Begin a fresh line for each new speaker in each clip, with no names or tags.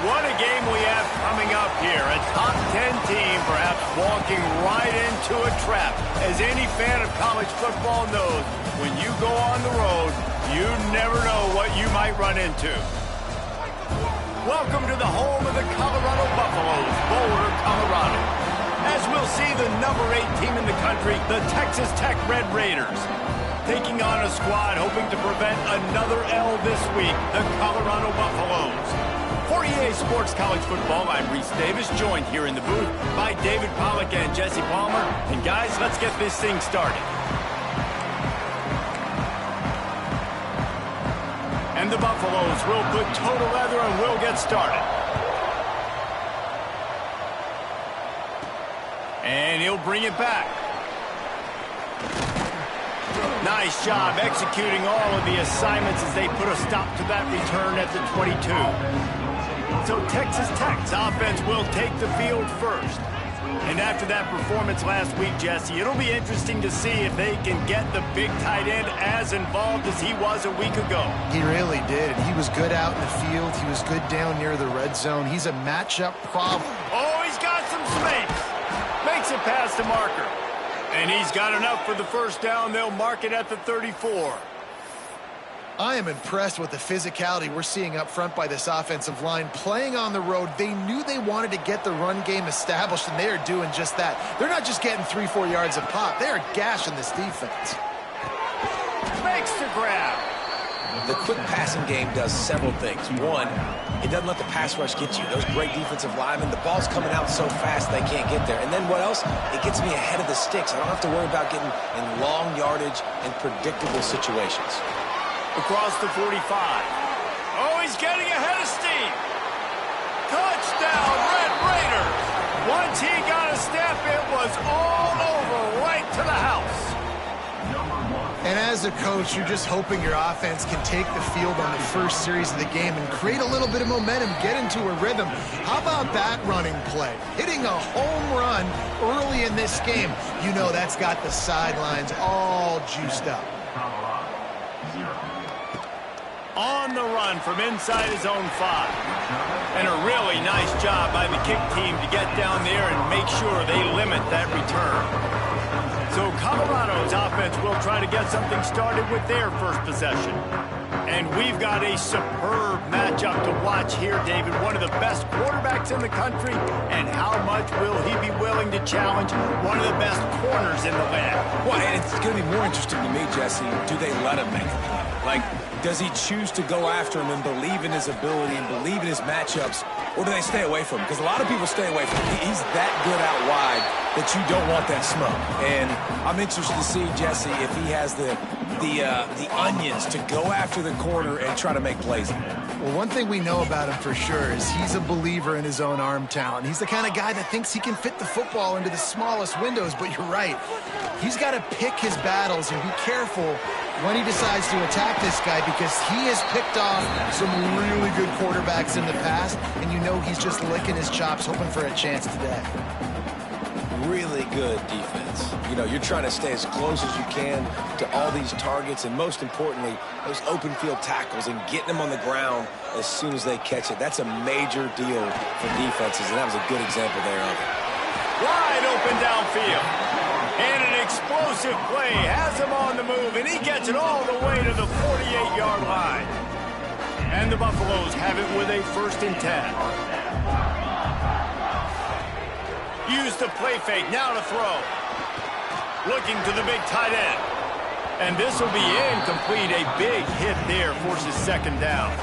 What a game we have coming up here. A top 10 team perhaps walking right into a trap. As any fan of college football knows, when you go on the road, you never know what you might run into. Welcome to the home of the Colorado Buffaloes, Boulder, Colorado. As we'll see, the number 8 team in the country, the Texas Tech Red Raiders, taking on a squad hoping to prevent another L this week, the Colorado Buffaloes. For EA Sports College Football, I'm Reese Davis, joined here in the booth by David Pollack and Jesse Palmer. And guys, let's get this thing started. And the Buffaloes will put total leather and we'll get started. And he'll bring it back. Nice job executing all of the assignments as they put a stop to that return at the 22. So Texas Tech's offense will take the field first. And after that performance last week, Jesse, it'll be interesting to see if they can get the big tight end as involved as he was a week ago.
He really did. He was good out in the field. He was good down near the red zone. He's a matchup problem.
Oh, he's got some space. Makes it past the marker. And he's got enough for the first down. They'll mark it at the 34.
I am impressed with the physicality we're seeing up front by this offensive line. Playing on the road, they knew they wanted to get the run game established, and they are doing just that. They're not just getting 3-4 yards a pop. They are gashing this defense.
Makes the grab.
The quick passing game does several things. One, it doesn't let the pass rush get you. Those great defensive linemen, the ball's coming out so fast they can't get there. And then what else? It gets me ahead of the sticks. I don't have to worry about getting in long yardage and predictable situations.
Across the 45. Oh, he's getting ahead of steam. Touchdown, Red Raiders. Once he got a step, it was all over right to the house.
And as a coach, you're just hoping your offense can take the field on the first series of the game and create a little bit of momentum, get into a rhythm. How about that running play? Hitting a home run early in this game. You know that's got the sidelines all juiced up.
On the run from inside his own 5. And a really nice job by the kick team to get down there and make sure they limit that return. So Colorado's offense will try to get something started with their first possession. And we've got a superb matchup to watch here, David. One of the best quarterbacks in the country. And how much will he be willing to challenge one of the best corners in the land?
Well, and it's going to be more interesting to me, Jesse, do they let him make a play? Like, does he choose to go after him and believe in his ability and believe in his matchups, or do they stay away from him? Because a lot of people stay away from him. He's that good out wide that you don't want that smoke. And I'm interested to see, Jesse, if he has the onions to go after the corner and try to make plays.
Well, one thing we know about him for sure is he's a believer in his own arm talent. He's the kind of guy that thinks he can fit the football into the smallest windows, but you're right. He's got to pick his battles and be careful when he decides to attack this guy, because he has picked off some really good quarterbacks in the past, and you know he's just licking his chops hoping for a chance today.
Really good defense. You know, you're trying to stay as close as you can to all these targets, and most importantly, those open field tackles and getting them on the ground as soon as they catch it. That's a major deal for defenses, and that was a good example there of it.
Wide open downfield. And an explosive play has him on the move, and he gets it all the way to the 48-yard line. And the Buffaloes have it with a 1st and 10. Use the play fake, now to throw. Looking to the big tight end. And this will be incomplete. A big hit there forces 2nd down.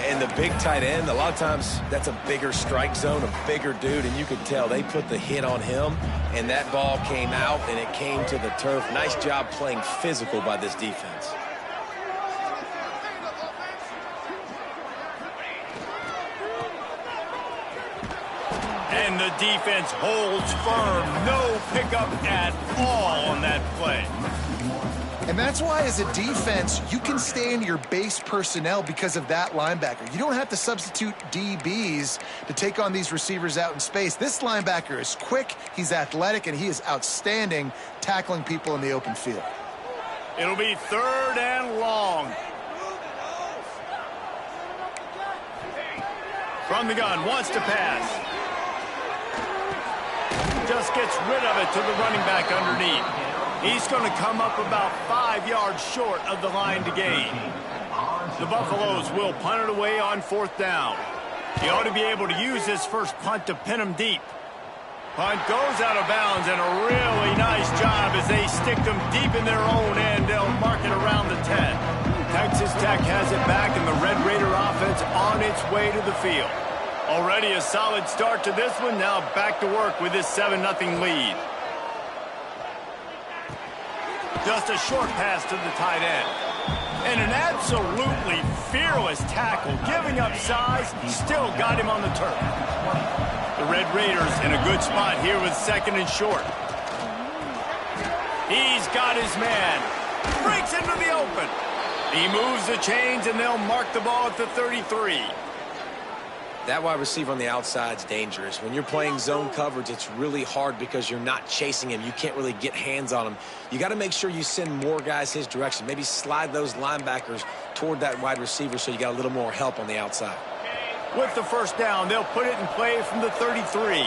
And the big tight end, a lot of times that's a bigger strike zone, a bigger dude, and you could tell they put the hit on him, and that ball came out, and it came to the turf. Nice job playing physical by this defense.
And the defense holds firm. No pickup at all on that play.
And that's why, as a defense, you can stay in your base personnel because of that linebacker. You don't have to substitute DBs to take on these receivers out in space. This linebacker is quick, he's athletic, and he is outstanding tackling people in the open field.
It'll be 3rd and long. From the gun, wants to pass. Just gets rid of it to the running back underneath. He's going to come up about 5 yards short of the line to gain. The Buffaloes will punt it away on 4th down. He ought to be able to use his first punt to pin him deep. Punt goes out of bounds, and a really nice job as they stick them deep in their own end. They'll mark it around the 10. Texas Tech has it back, and the Red Raider offense on its way to the field. Already a solid start to this one. Now back to work with this 7-0 lead. Just a short pass to the tight end. And an absolutely fearless tackle, giving up size, still got him on the turf. The Red Raiders in a good spot here with 2nd and short. He's got his man. Breaks into the open. He moves the chains, and they'll mark the ball at the 33.
That wide receiver on the outside is dangerous. When you're playing zone coverage, it's really hard because you're not chasing him. You can't really get hands on him. You got to make sure you send more guys his direction. Maybe slide those linebackers toward that wide receiver so you got a little more help on the outside.
With the 1st down, they'll put it in play from the 33.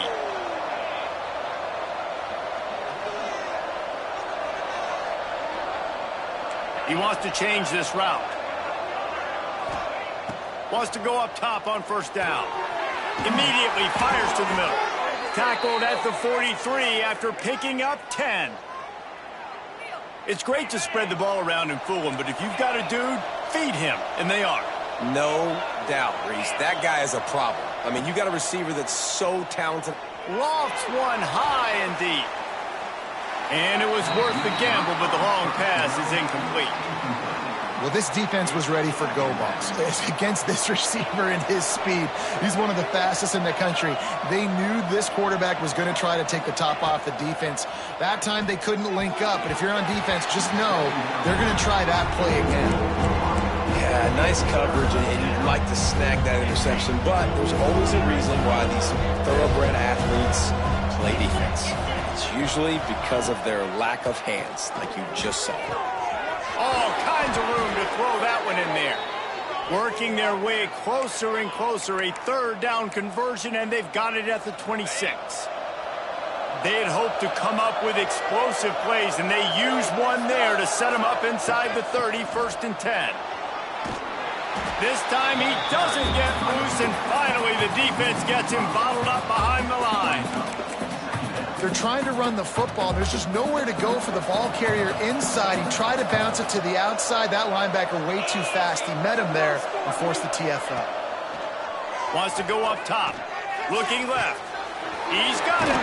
He wants to change this route. Wants to go up top on 1st down. Immediately fires to the middle. Tackled at the 43 after picking up 10. It's great to spread the ball around and fool him, but if you've got a dude, feed him, and they are.
No doubt, Reese. That guy is a problem. I mean, you got a receiver that's so talented.
Lofts one high and deep. And it was worth the gamble, but the long pass is incomplete.
Well, this defense was ready for go balls. Against this receiver and his speed, he's one of the fastest in the country. They knew this quarterback was going to try to take the top off the defense. That time they couldn't link up, but if you're on defense, just know they're going to try that play again.
Yeah, nice coverage, and you'd like to snag that interception, but there's always a reason why these thoroughbred athletes play defense. It's usually because of their lack of hands, like you just saw.
All kinds of room to throw that one in there. Working their way closer and closer, a 3rd down conversion, and they've got it at the 26. They had hoped to come up with explosive plays, and they used one there to set them up inside the 30, 1st and 10. This time he doesn't get loose, and finally the defense gets him bottled up behind the line.
They're trying to run the football. There's just nowhere to go for the ball carrier inside. He tried to bounce it to the outside. That linebacker way too fast. He met him there and forced the TFL.
Wants to go up top. Looking left. He's got it.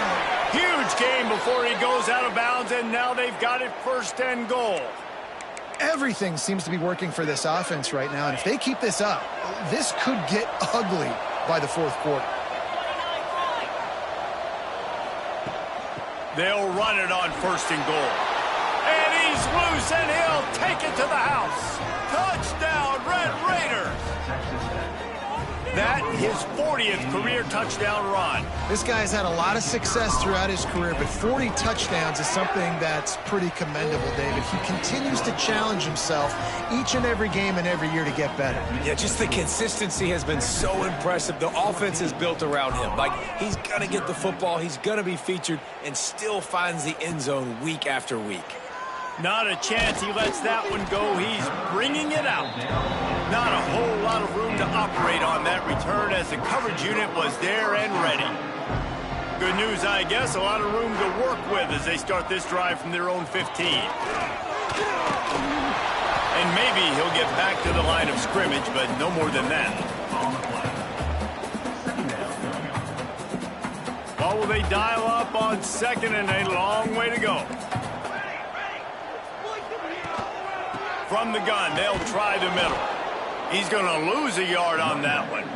Huge gain before he goes out of bounds, and now they've got it 1st and goal.
Everything seems to be working for this offense right now, and if they keep this up, this could get ugly by the 4th quarter.
They'll run it on 1st and goal. And he's loose, and he'll take it to the house. Touchdown, Red Raiders. That his 40th career touchdown run.
This guy's had a lot of success throughout his career, but 40 touchdowns is something that's pretty commendable, David. He continues to challenge himself each and every game and every year to get better.
Yeah, just the consistency has been so impressive. The offense is built around him. Like, he's going to get the football, he's going to be featured, and still finds the end zone week after week.
Not a chance he lets that one go. He's bringing it out. Not a whole lot of room to operate on that return as the coverage unit was there and ready. Good news, I guess, a lot of room to work with as they start this drive from their own 15. And maybe he'll get back to the line of scrimmage, but no more than that. Well, will they dial up on 2nd and a long way to go? From the gun, they'll try the middle. He's going to lose a yard on that one.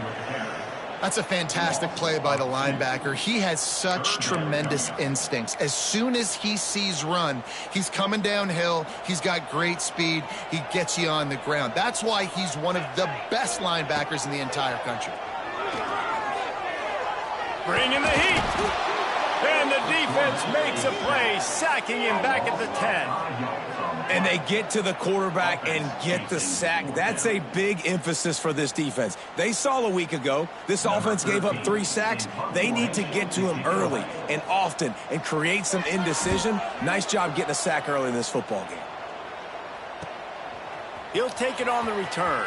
That's a fantastic play by the linebacker. He has such tremendous instincts. As soon as he sees run, he's coming downhill. He's got great speed. He gets you on the ground. That's why he's one of the best linebackers in the entire country.
Bringing the heat. And the defense makes a play, sacking him back at the 10.
And they get to the quarterback and get the sack. That's a big emphasis for this defense. They saw a week ago this offense gave up 3 sacks. They need to get to him early and often and create some indecision. Nice job getting a sack early in this football game.
He'll take it on the return.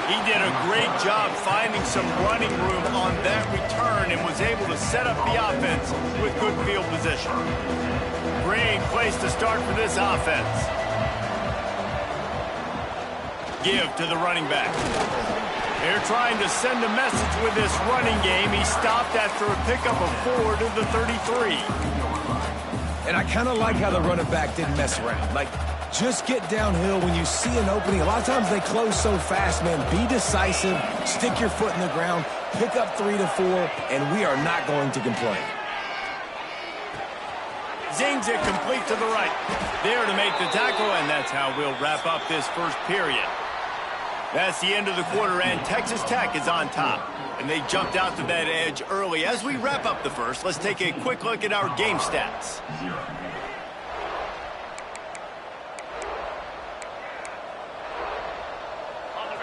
He did a great job finding some running room on that return and was able to set up the offense with good field position. Great place to start for this offense. Give to the running back. They're trying to send a message with this running game. He stopped after a pickup of 4 to the 33.
And I kind of like how the running back didn't mess around. Like, just get downhill when you see an opening. A lot of times they close so fast, man. Be decisive, stick your foot in the ground, pick up 3 to 4, and we are not going to complain.
Zings it complete to the right. There to make the tackle, and that's how we'll wrap up this first period. That's the end of the quarter, and Texas Tech is on top. And they jumped out to that edge early. As we wrap up the first, let's take a quick look at our game stats.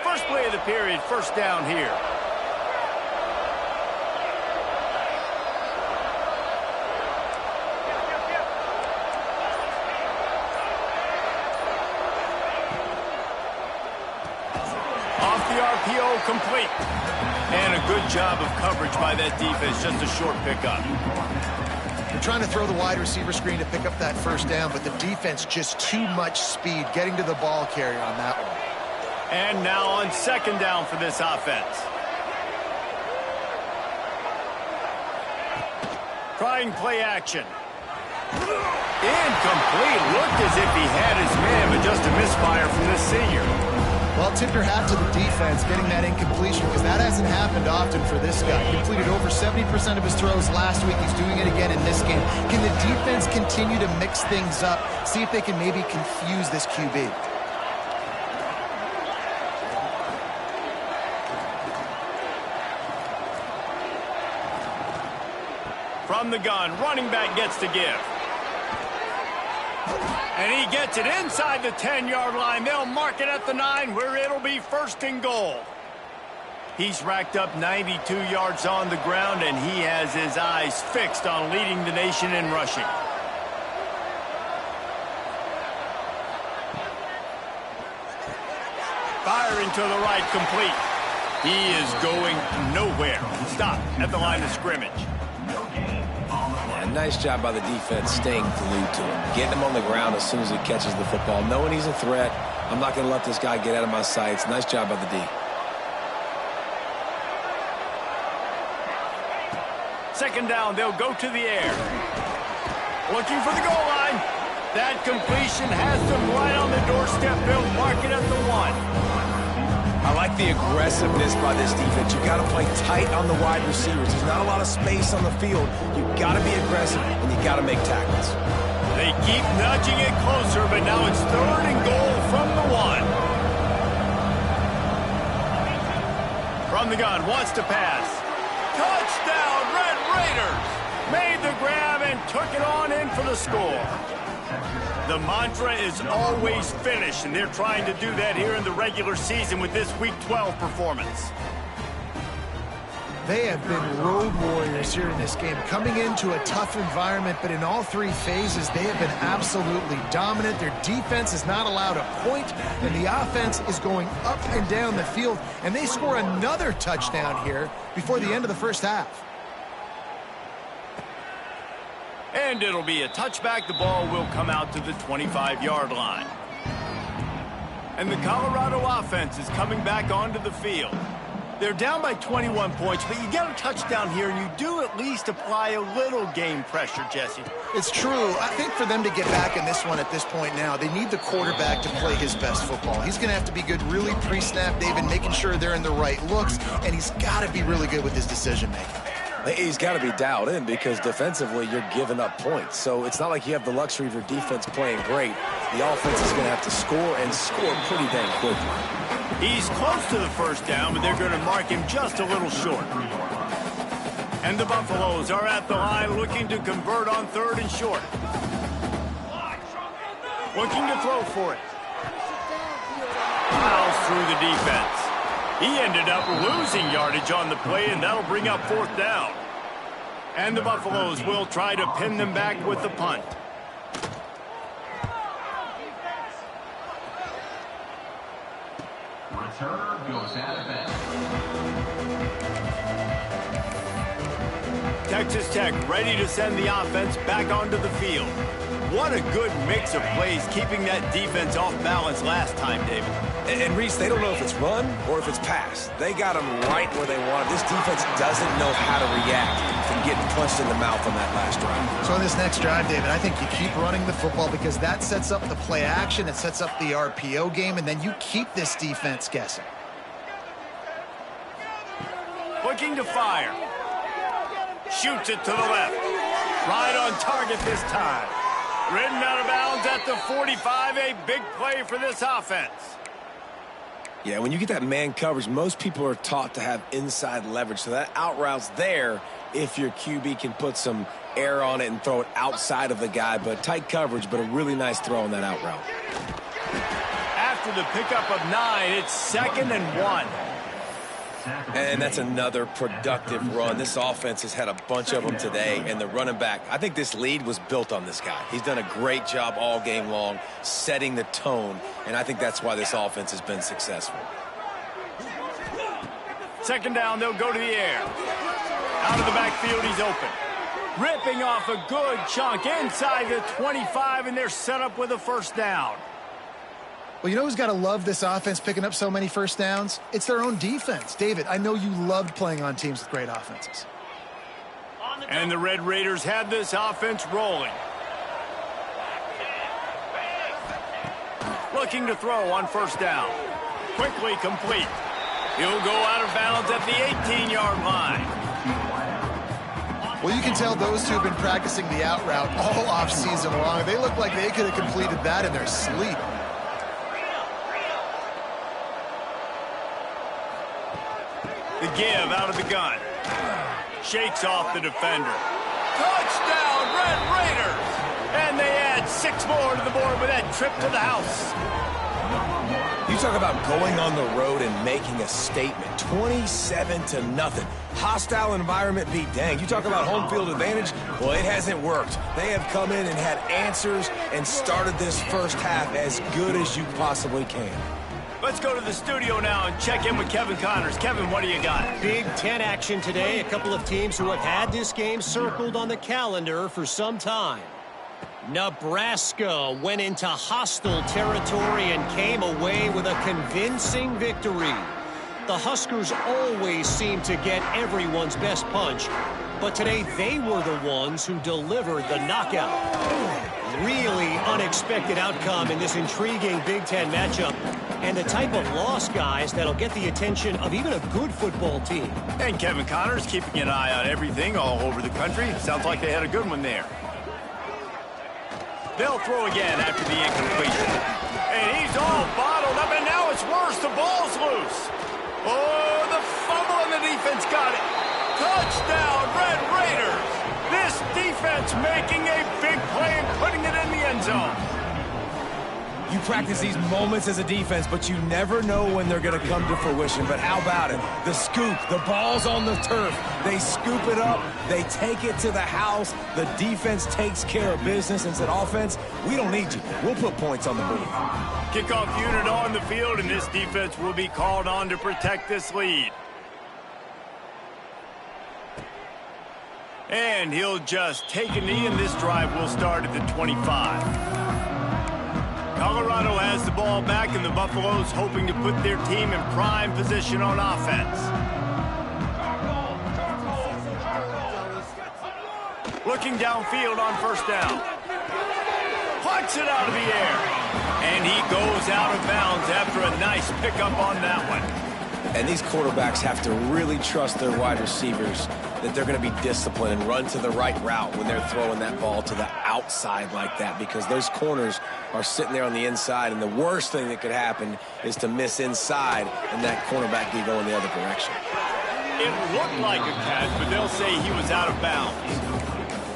First play of the period, first down here. Off the RPO, complete. And a good job of coverage by that defense, just a short pickup.
They're trying to throw the wide receiver screen to pick up that first down, but the defense just too much speed getting to the ball carrier on that one.
And now on second down for this offense. Trying play action. Incomplete. Looked as if he had his man, but just a misfire from this senior.
Well, tip your hat to the defense getting that incompletion, because that hasn't happened often for this guy. He completed over 70% of his throws last week. He's doing it again in this game. Can the defense continue to mix things up, see if they can maybe confuse this QB?
From the gun, running back gets to give. And he gets it inside the 10-yard line. They'll mark it at the 9, where it'll be first and goal. He's racked up 92 yards on the ground, and he has his eyes fixed on leading the nation in rushing. Firing to the right, complete. He is going nowhere. Stop at the line of scrimmage.
Nice job by the defense staying glued to him, getting him on the ground as soon as he catches the football, knowing he's a threat. I'm not going to let this guy get out of my sights. Nice job by the D.
Second down, they'll go to the air. Looking for the goal line. That completion has them right on the doorstep. They'll mark it at the 1.
I like the aggressiveness by this defense. You got to play tight on the wide receivers. There's not a lot of space on the field. You got to be aggressive, and you got to make tackles.
They keep nudging it closer, but now it's third and goal from the 1. From the gun, wants to pass. Touchdown, Red Raiders! Made the grab and took it on in for the score. The mantra is always finish, and they're trying to do that here in the regular season with this Week 12 performance.
They have been road warriors here in this game, coming into a tough environment, but in all 3 phases, they have been absolutely dominant. Their defense is not allowed a point, and the offense is going up and down the field, and they score another touchdown here before the end of the first half.
And it'll be a touchback. The ball will come out to the 25-yard line. And the Colorado offense is coming back onto the field. They're down by 21 points, but you get a touchdown here, and you do at least apply a little game pressure, Jesse.
It's true. I think for them to get back in this one at this point now, they need the quarterback to play his best football. He's going to have to be good really pre-snap, David, making sure they're in the right looks, and he's got to be really good with his decision-making.
He's got to be dialed in because defensively you're giving up points. So it's not like you have the luxury of your defense playing great. The offense is going to have to score and score pretty dang quickly.
He's close to the first down, but they're going to mark him just a little short. And the Buffaloes are at the line looking to convert on third and short. Looking to throw for it. Fouls through the defense. He ended up losing yardage on the play, and that'll bring up 4th down. And the Buffaloes will try to pin them back with the punt.
Return goes out of bounds.
Texas Tech ready to send the offense back onto the field. What a good mix of plays, keeping that defense off balance last time, David.
And Reese, they don't know if it's run or if it's pass. They got them right where they want it. This defense doesn't know how to react from getting punched in the mouth on that last drive.
So in this next drive, David, I think you keep running the football because that sets up the play action, it sets up the RPO game, and then you keep this defense guessing.
Looking to fire. Shoots it to the left. Right on target this time. Ridden out of bounds at the 45. A big play for this offense.
Yeah, when you get that man coverage, most people are taught to have inside leverage. So that out route's there if your QB can put some air on it and throw it outside of the guy. But tight coverage, but a really nice throw on that out route.
After the pickup of 9, it's 2nd and 1.
And that's another productive run. This offense has had a bunch of them today, and the running back, I think this lead was built on this guy. He's done a great job all game long setting the tone, and I think that's why this offense has been successful.
2nd down, they'll go to the air. Out of the backfield, he's open. Ripping off a good chunk inside the 25, and they're set up with a 1st down.
Well, you know who's got to love this offense picking up so many 1st downs? It's their own defense. David, I know you loved playing on teams with great offenses.
And the Red Raiders have this offense rolling. Looking to throw on 1st down. Quickly complete. He'll go out of bounds at the 18-yard line.
Well, you can tell those two have been practicing the out route all offseason long. They look like they could have completed that in their sleep.
The give out of the gun. Shakes off the defender. Touchdown, Red Raiders! And they add 6 more to the board with that trip to the house.
You talk about going on the road and making a statement. 27-0. Hostile environment be dang. You talk about home field advantage. Well, it hasn't worked. They have come in and had answers and started this first half as good as you possibly can.
Let's go to the studio now and check in with Kevin Connors. Kevin, what do you got?
Big Ten action today. A couple of teams who have had this game circled on the calendar for some time. Nebraska went into hostile territory and came away with a convincing victory. The Huskers always seem to get everyone's best punch, but today they were the ones who delivered the knockout. Really unexpected outcome in this intriguing Big Ten matchup, and the type of loss, guys, that'll get the attention of even a good football team.
And Kevin Connors keeping an eye on everything all over the country. Sounds like they had a good one there. They'll throw again after the incompletion. And he's all bottled up, and now it's worse. The ball's loose. Oh, the fumble, and the defense got it. Touchdown, Red Raiders. This defense making a big play and putting it in the end zone.
You practice these moments as a defense, but you never know when they're going to come to fruition. But how about it? The scoop, the ball's on the turf. They scoop it up. They take it to the house. The defense takes care of business and said, offense, we don't need you. We'll put points on the board.
Kickoff unit on the field, and this defense will be called on to protect this lead. And he'll just take a knee, and this drive will start at the 25. Colorado has the ball back, and the Buffaloes hoping to put their team in prime position on offense. Looking downfield on 1st down. Plucks it out of the air. And he goes out of bounds after a nice pickup on that one.
And these quarterbacks have to really trust their wide receivers that they're going to be disciplined and run to the right route when they're throwing that ball to the outside like that, because those corners are sitting there on the inside, and the worst thing that could happen is to miss inside and that cornerback be going the other direction.
It looked like a catch, but they'll say he was out of bounds.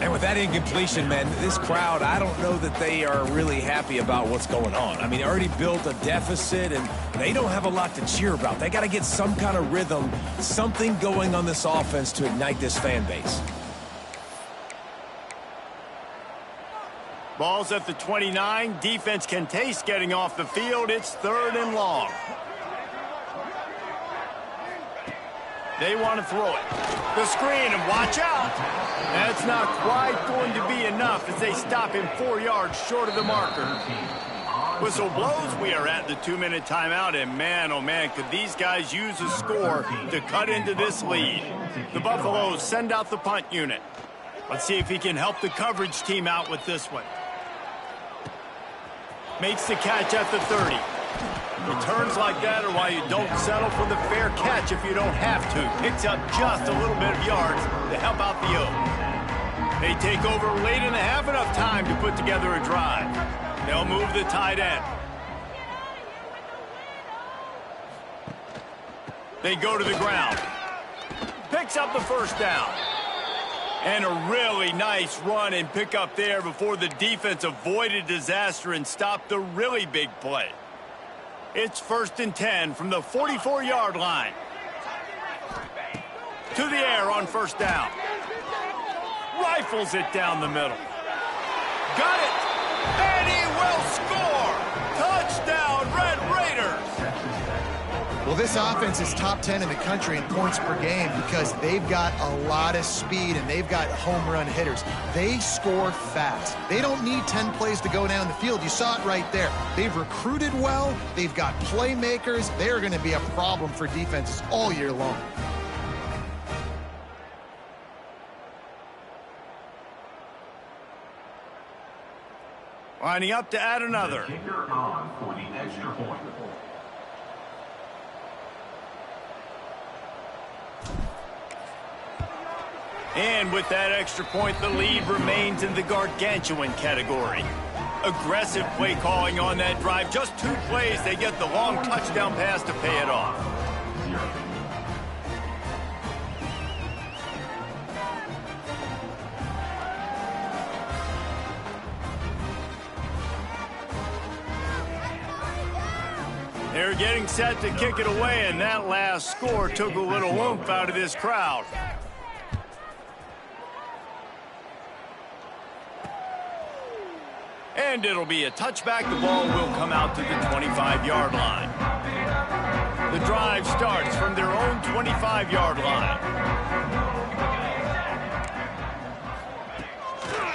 And with that incompletion, man, this crowd, I don't know that they are really happy about what's going on. I mean, they already built a deficit, and they don't have a lot to cheer about. They got to get some kind of rhythm, something going on this offense to ignite this fan base.
Ball's at the 29. Defense can taste getting off the field. It's 3rd and long. They want to throw it. The screen, and watch out. That's not quite going to be enough as they stop him 4 yards short of the marker. Whistle blows. We are at the 2-minute timeout, and man, oh man, could these guys use a score to cut into this lead. The Buffaloes send out the punt unit. Let's see if he can help the coverage team out with this one. Makes the catch at the 30. Returns like that are why you don't settle for the fair catch if you don't have to. Picks up just a little bit of yards to help out the O. They take over late in the half, enough time to put together a drive. They'll move the tight end. They go to the ground. Picks up the first down. And a really nice run and pick up there before the defense avoided disaster and stopped the really big play. It's 1st and 10 from the 44-yard line. To the air on 1st down. Rifles it down the middle. Got it! And he will score! Touchdown, Red Raiders!
Well, this offense is top 10 in the country in points per game because they've got a lot of speed and they've got home run hitters. They score fast. They don't need 10 plays to go down the field. You saw it right there. They've recruited well. They've got playmakers. They're going to be a problem for defenses all year long.
Lining up to add another.
Kicker on for the extra point.
And with that extra point, the lead remains in the gargantuan category. Aggressive play calling on that drive. Just 2 plays, they get the long touchdown pass to pay it off. They're getting set to kick it away, and that last score took a little oomph out of this crowd. And it'll be a touchback. The ball will come out to the 25-yard line. The drive starts from their own 25-yard line.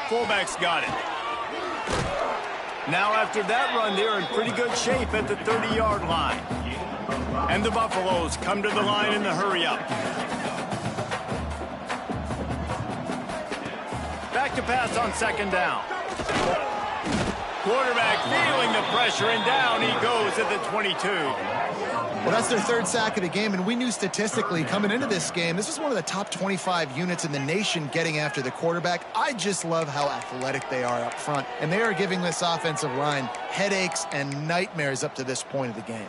Fullback's got it. Now after that run, they're in pretty good shape at the 30-yard line. And the Buffaloes come to the line in the hurry-up. Back to pass on 2nd down. Quarterback feeling the pressure, and down he goes at the 22.
Well, that's their 3rd sack of the game, and we knew statistically coming into this game, this was one of the top 25 units in the nation getting after the quarterback. I just love how athletic they are up front, and they are giving this offensive line headaches and nightmares up to this point of the game.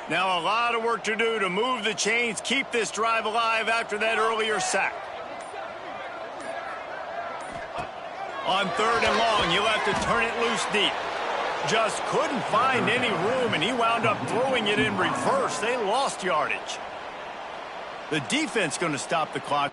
Now a lot of work to do to move the chains, keep this drive alive after that earlier sack. On 3rd and long, you'll have to turn it loose deep. Just couldn't find any room, and he wound up throwing it in reverse. They lost yardage. The defense going to stop the clock.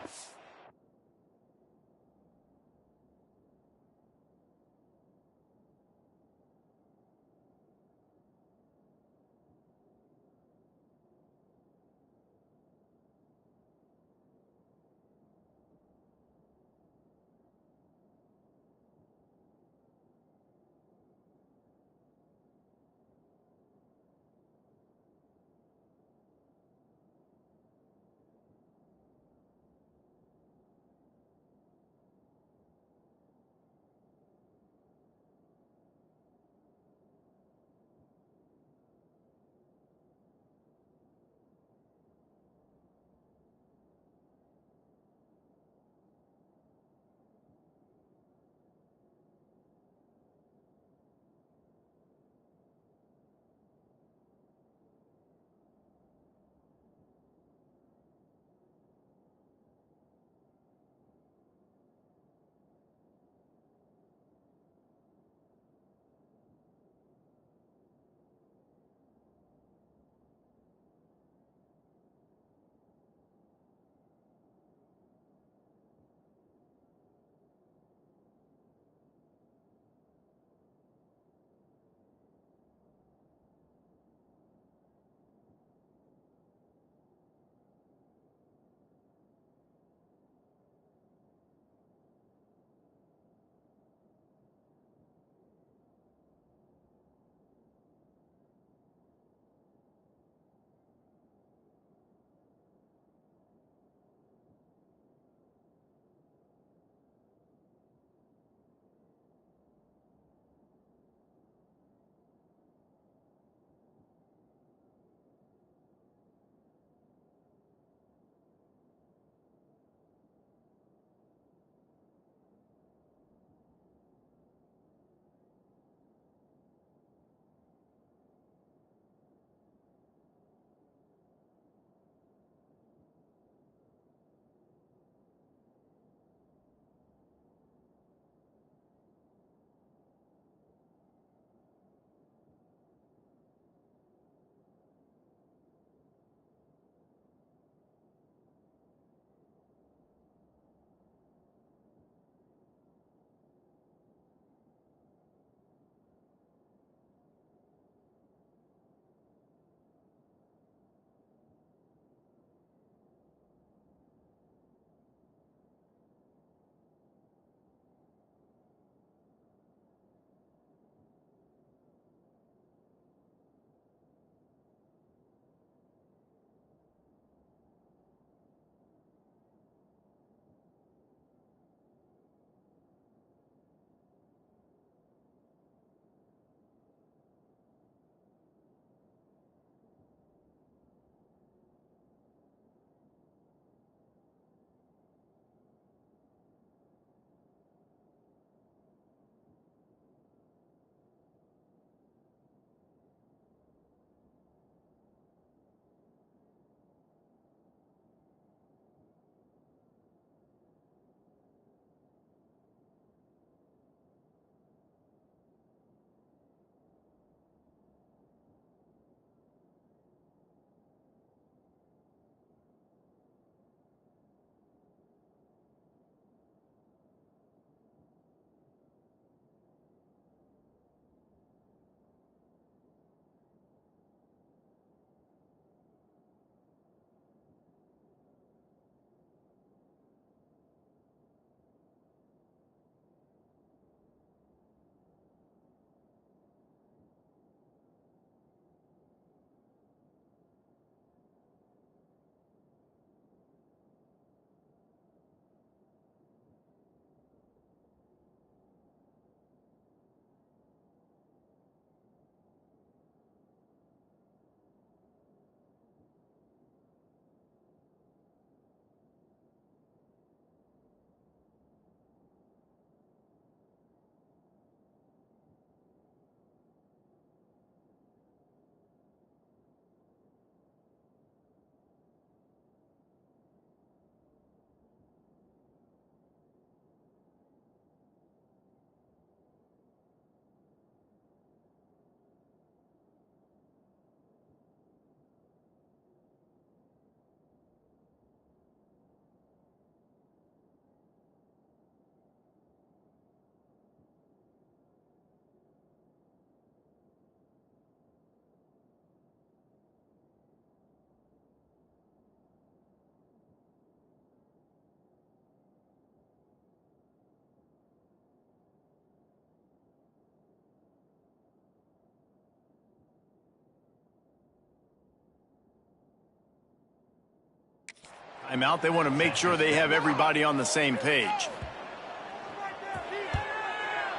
timeout. They want to make sure they have everybody on the same page.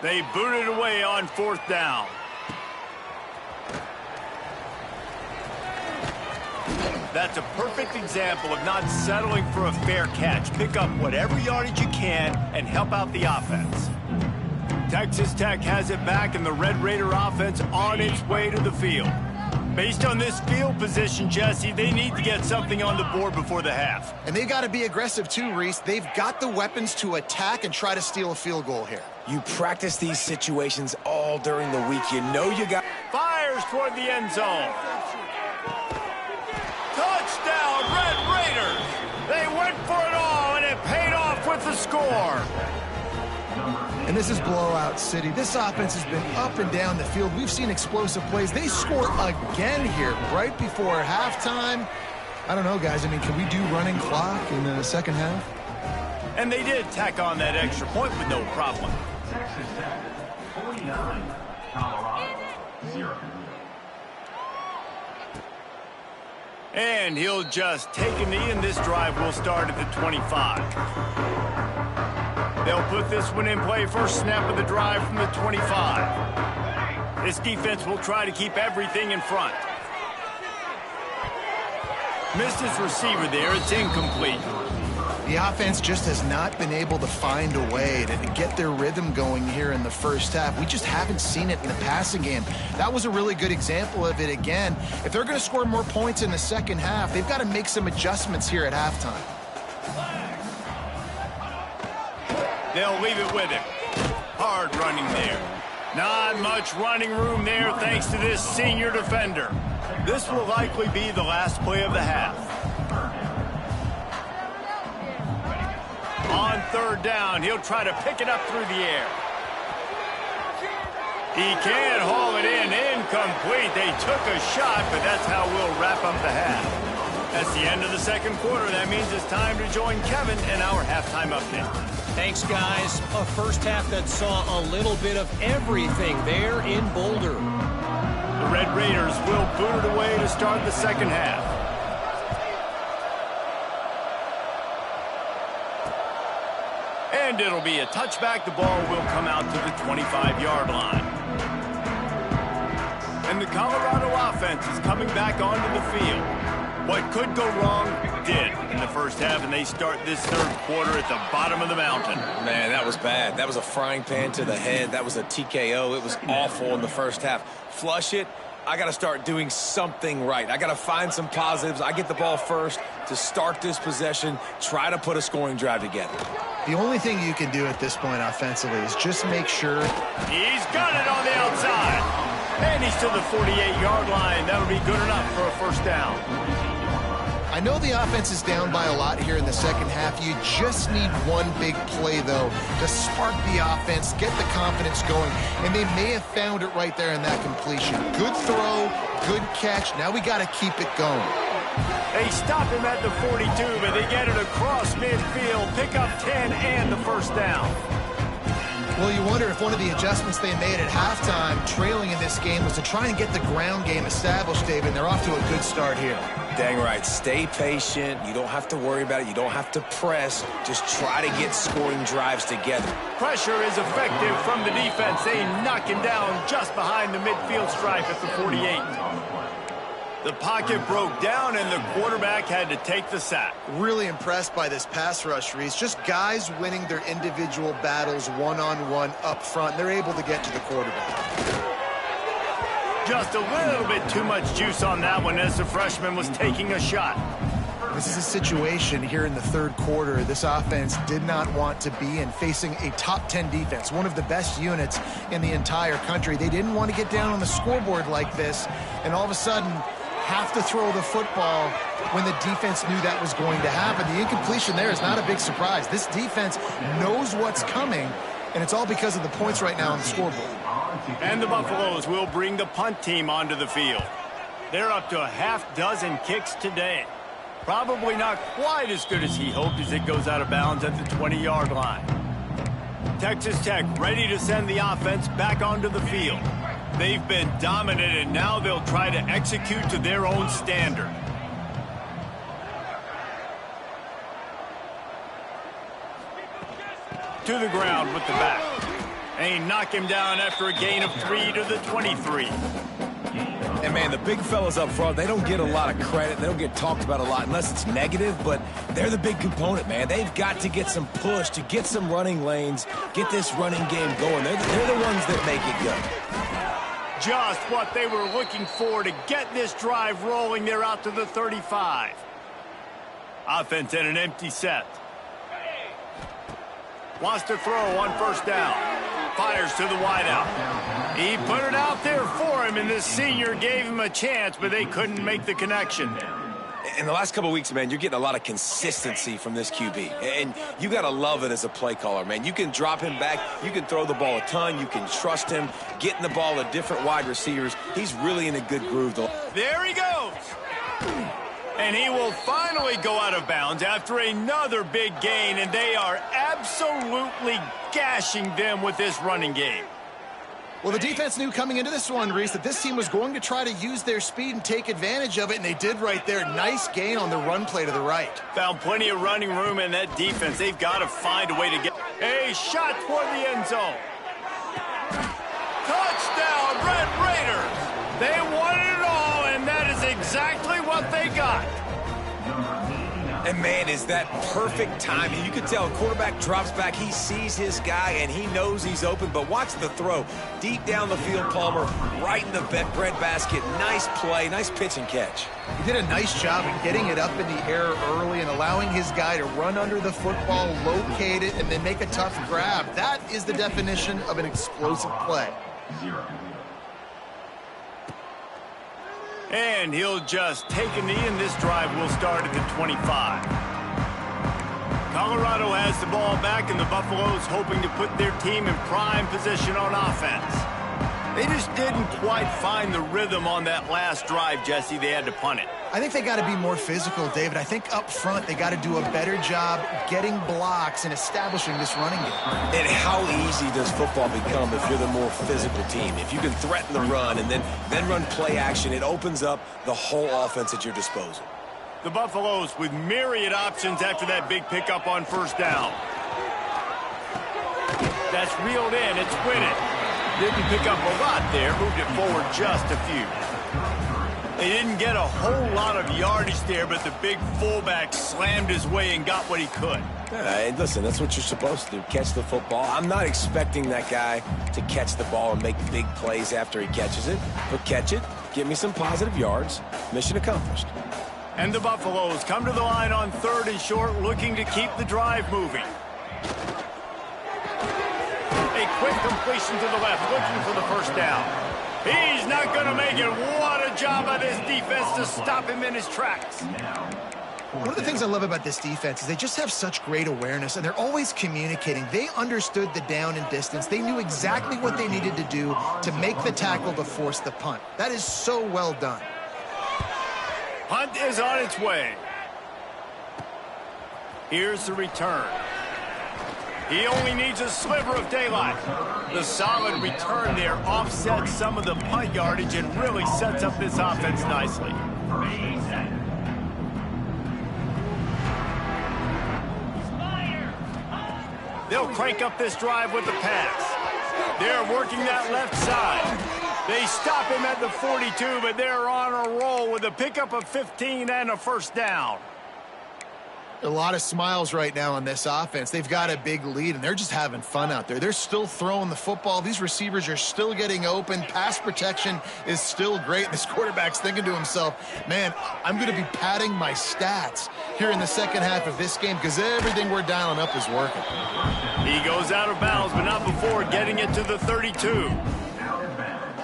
They boot it away on 4th down. That's a perfect example of not settling for a fair catch. Pick up whatever yardage you can and help out the offense. Texas Tech has it back, and the Red Raider offense on its way to the field. Based on this field position, Jesse, they need to get something on the board before the half.
And they got to be aggressive too, Reese. They've got the weapons to attack and try to steal a field goal here.
You practice these situations all during the week. You know you got...
Fires toward the end zone. Touchdown, Red Raiders! They went for it all, and it paid off with the score.
And this is blowout city. This offense has been up and down the field. We've seen explosive plays. They score again here right before halftime. I don't know, guys. I mean, can we do running clock in the second half?
And they did tack on that extra point with no problem.
Texas Tech, 49, Colorado, 0.
And he'll just take a knee, and this drive will start at the 25. They'll put this one in play. First snap of the drive from the 25. This defense will try to keep everything in front. Missed his receiver there. It's incomplete.
The offense just has not been able to find a way to get their rhythm going here in the first half. We just haven't seen it in the passing game. That was a really good example of it again. If they're going to score more points in the second half, they've got to make some adjustments here at halftime.
They'll leave it with him. Hard running there. Not much running room there thanks to this senior defender. This will likely be the last play of the half. On 3rd down, he'll try to pick it up through the air. He can't haul it in. Incomplete. They took a shot, but that's how we'll wrap up the half. That's the end of the second quarter. That means it's time to join Kevin in our halftime update.
Thanks, guys. A first half that saw a little bit of everything there in Boulder.
The Red Raiders will boot it away to start the second half. And it'll be a touchback. The ball will come out to the 25-yard line. And the Colorado offense is coming back onto the field. What could go wrong did in the first half, and they start this third quarter at the bottom of the mountain.
Man, that was bad. That was a frying pan to the head. That was a TKO. It was awful in the first half. Flush it. I got to start doing something right. I got to find some positives. I get the ball first to start this possession, try to put a scoring drive together.
The only thing you can do at this point offensively is just make sure.
He's got it on the outside. And he's to the 48-yard line. That'll be good enough for a first down.
I know the offense is down by a lot here in the second half. You just need one big play, though, to spark the offense, get the confidence going, and they may have found it right there in that completion. Good throw, good catch. Now we got to keep it going.
They stop him at the 42, but they get it across midfield, pick up 10 and the first down.
Well, you wonder if one of the adjustments they made at halftime, trailing in this game, was to try and get the ground game established, David, and they're off to a good start here.
Dang right. Stay patient. You don't have to worry about it. You don't have to press. Just try to get scoring drives together.
Pressure is effective from the defense. They knock him down just behind the midfield stripe at the 48. The pocket broke down, and the quarterback had to take the sack.
Really impressed by this pass rush, Reese. Just guys winning their individual battles one-on-one up front. They're able to get to the quarterback.
Just a little bit too much juice on that one as the freshman was taking a shot.
This is a situation here in the third quarter this offense did not want to be in, facing a top 10 defense, one of the best units in the entire country. They didn't want to get down on the scoreboard like this, and all of a sudden have to throw the football when the defense knew that was going to happen. The incompletion there is not a big surprise. This defense knows what's coming, and it's all because of the points right now on the scoreboard.
And the Buffaloes will bring the punt team onto the field. They're up to a half dozen kicks today. Probably not quite as good as he hoped as it goes out of bounds at the 20-yard line. Texas Tech ready to send the offense back onto the field. They've been dominant, and now they'll try to execute to their own standard. to the ground with the back. And he knocked him down after a gain of 3 to the 23.
And, man, the big fellas up front, they don't get a lot of credit. They don't get talked about a lot unless it's negative, but they're the big component, man. They've got to get some push, to get some running lanes, get this running game going. They're the ones that make it go.
Just what they were looking for to get this drive rolling. They're out to the 35. Offense in an empty set. Wants to throw on first down. Fires to the wideout. He put it out there for him, and this senior gave him a chance, but they couldn't make the connection.
In the last couple of weeks, man, you're getting a lot of consistency from this QB. And you got to love it as a play caller, man. You can drop him back. You can throw the ball a ton. You can trust him, getting the ball to different wide receivers. He's really in a good groove, though.
There he goes. And he will finally go out of bounds after another big gain, and they are absolutely gashing them with this running game.
Well, the defense knew coming into this one, Reese, that this team was going to try to use their speed and take advantage of it, and they did right there. Nice gain on the run play to the right.
Found plenty of running room in that defense. They've got to find a way to get a shot toward the end zone. Touchdown, Red Raiders! They wanted it all, and that is exactly what they got.
And, man, is that perfect timing. You can tell a quarterback drops back. He sees his guy, and he knows he's open. But watch the throw. Deep down the field, Palmer, right in the breadbasket. Nice play, nice pitch and catch.
He did a nice job of getting it up in the air early and allowing his guy to run under the football, locate it, and then make a tough grab. That is the definition of an explosive play.
0.
And he'll just take a knee, and this drive will start at the 25. Colorado has the ball back, and the Buffaloes hoping to put their team in prime position on offense. They just didn't quite find the rhythm on that last drive, Jesse. They had to punt it.
I think they got to be more physical, David. I think up front they got to do a better job getting blocks and establishing this running game.
And how easy does football become if you're the more physical team? If you can threaten the run and then run play action, it opens up the whole offense at your disposal.
The Buffaloes with myriad options after that big pickup on first down. That's reeled in. It's Whitted. Didn't pick up a lot there. Moved it forward just a few. They didn't get a whole lot of yardage there, but the big fullback slammed his way and got what he could.
And listen, that's what you're supposed to do, catch the football. I'm not expecting that guy to catch the ball and make big plays after he catches it, but catch it, give me some positive yards, mission accomplished.
And the Buffaloes come to the line on 3rd and short, looking to keep the drive moving. A quick completion to the left, looking for the first down. He's not going to make it. What a job by this defense to stop him in his tracks.
One of the things I love about this defense is they just have such great awareness, and they're always communicating. They understood the down and distance. They knew exactly what they needed to do to make the tackle to force the punt. That is so well done.
Punt is on its way. Here's the return. He only needs a sliver of daylight. The solid return there offsets some of the punt yardage and really sets up this offense nicely. They'll crank up this drive with the pass. They're working that left side. They stop him at the 42, but they're on a roll with a pickup of 15 and a first down.
A lot of smiles right now on this offense. They've got a big lead, and they're just having fun out there. They're still throwing the football. These receivers are still getting open. Pass protection is still great. This quarterback's thinking to himself, man, I'm going to be padding my stats here in the second half of this game because everything we're dialing up is working.
He goes out of bounds, but not before getting it to the 32.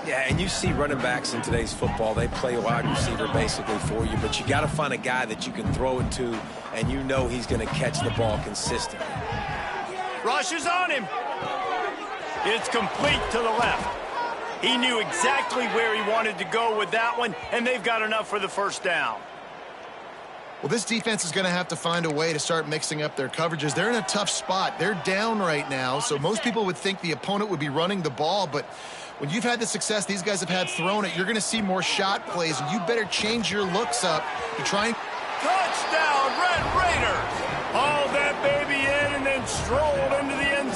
Yeah, and you see running backs in today's football, they play wide receiver basically for you, but you got to find a guy that you can throw it to, and you know he's going to catch the ball consistently.
Rush is on him. It's complete to the left. He knew exactly where he wanted to go with that one, and they've got enough for the first down.
Well, this defense is going to have to find a way to start mixing up their coverages. They're in a tough spot. They're down right now, so most people would think the opponent would be running the ball, but when you've had the success these guys have had throwing it, you're going to see more shot plays, and you better change your looks up to try and...
Touchdown, Red Raiders! Hauled that baby in and then strolled into the end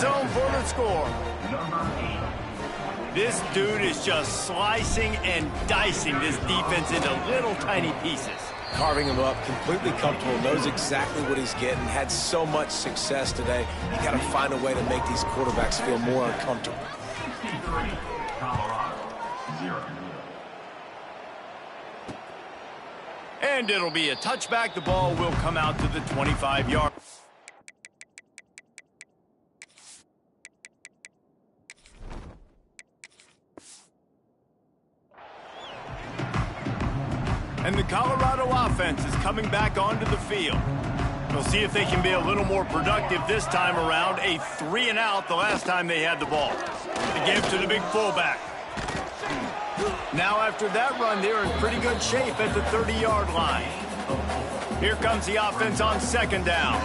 score.
Number 8.
This dude is just slicing and dicing this defense into little tiny pieces.
Carving him up, completely comfortable, knows exactly what he's getting, had so much success today. You got to find a way to make these quarterbacks feel more uncomfortable.
63, Colorado, 0.
And it'll be a touchback. The ball will come out to the 25-yard. And the Colorado offense is coming back onto the field. We'll see if they can be a little more productive this time around. A 3-and-out the last time they had the ball. They gave to the big fullback. Now after that run, they're in pretty good shape at the 30-yard line. Here comes the offense on second down.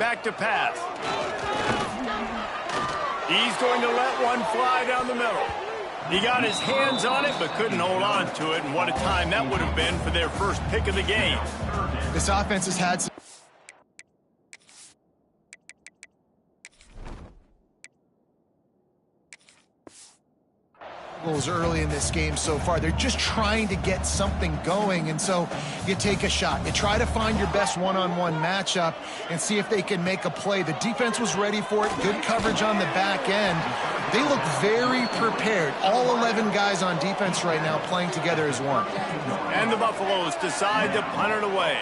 Back to pass. He's going to let one fly down the middle. He got his hands on it, but couldn't hold on to it, and what a time that would have been for their first pick of the game.
This offense has had some early in this game so far. They're just trying to get something going, and so you take a shot. You try to find your best one-on-one matchup and see if they can make a play. The defense was ready for it. Good coverage on the back end. They look very prepared. All 11 guys on defense right now playing together as one.
And the Buffaloes decide to punt it away.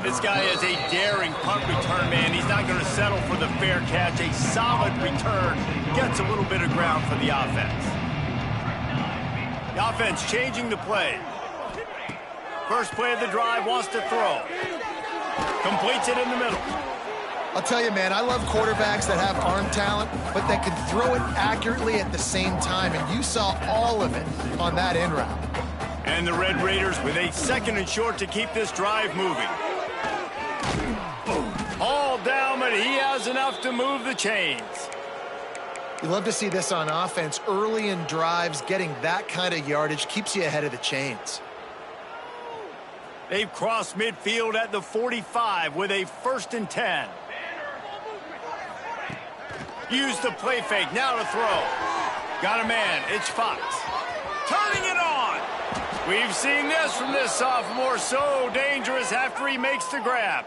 This guy is a daring punt return man. He's not going to settle for the fair catch. A solid return gets a little bit of ground for the offense. The offense changing the play. First play of the drive, wants to throw. Completes it in the middle.
I'll tell you, man, I love quarterbacks that have arm talent, but that can throw it accurately at the same time, and you saw all of it on that in route.
And the Red Raiders with a 2nd and short to keep this drive moving. All down, but he has enough to move the chains.
You love to see this on offense. Early in drives, getting that kind of yardage keeps you ahead of the chains.
They've crossed midfield at the 45 with a 1st and 10. Use the play fake, now to throw. Got a man, it's Fox. Turning it on. We've seen this from this sophomore, so dangerous after he makes the grab.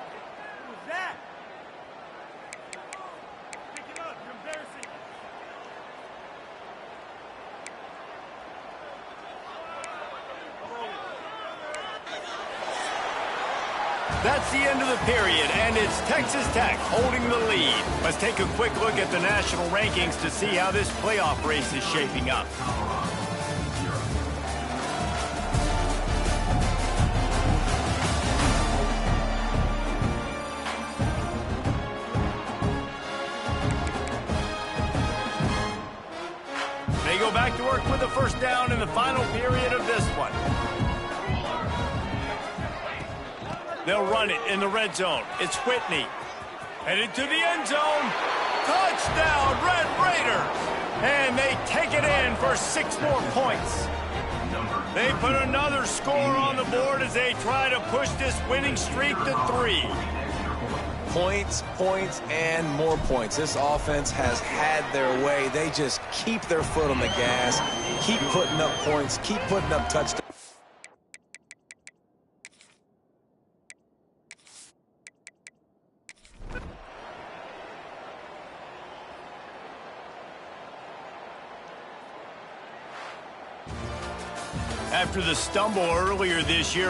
That's the end of the period, and it's Texas Tech holding the lead. Let's take a quick look at the national rankings to see how this playoff race is shaping up. They go back to work with the first down in the final period of this one. They'll run it in the red zone. It's Whitney. Headed to the end zone. Touchdown, Red Raiders. And they take it in for 6 more points. They put another score on the board as they try to push this winning streak to 3.
Points, points, and more points. This offense has had their way. They just keep their foot on the gas, keep putting up points, keep putting up touchdowns.
After the stumble earlier this year,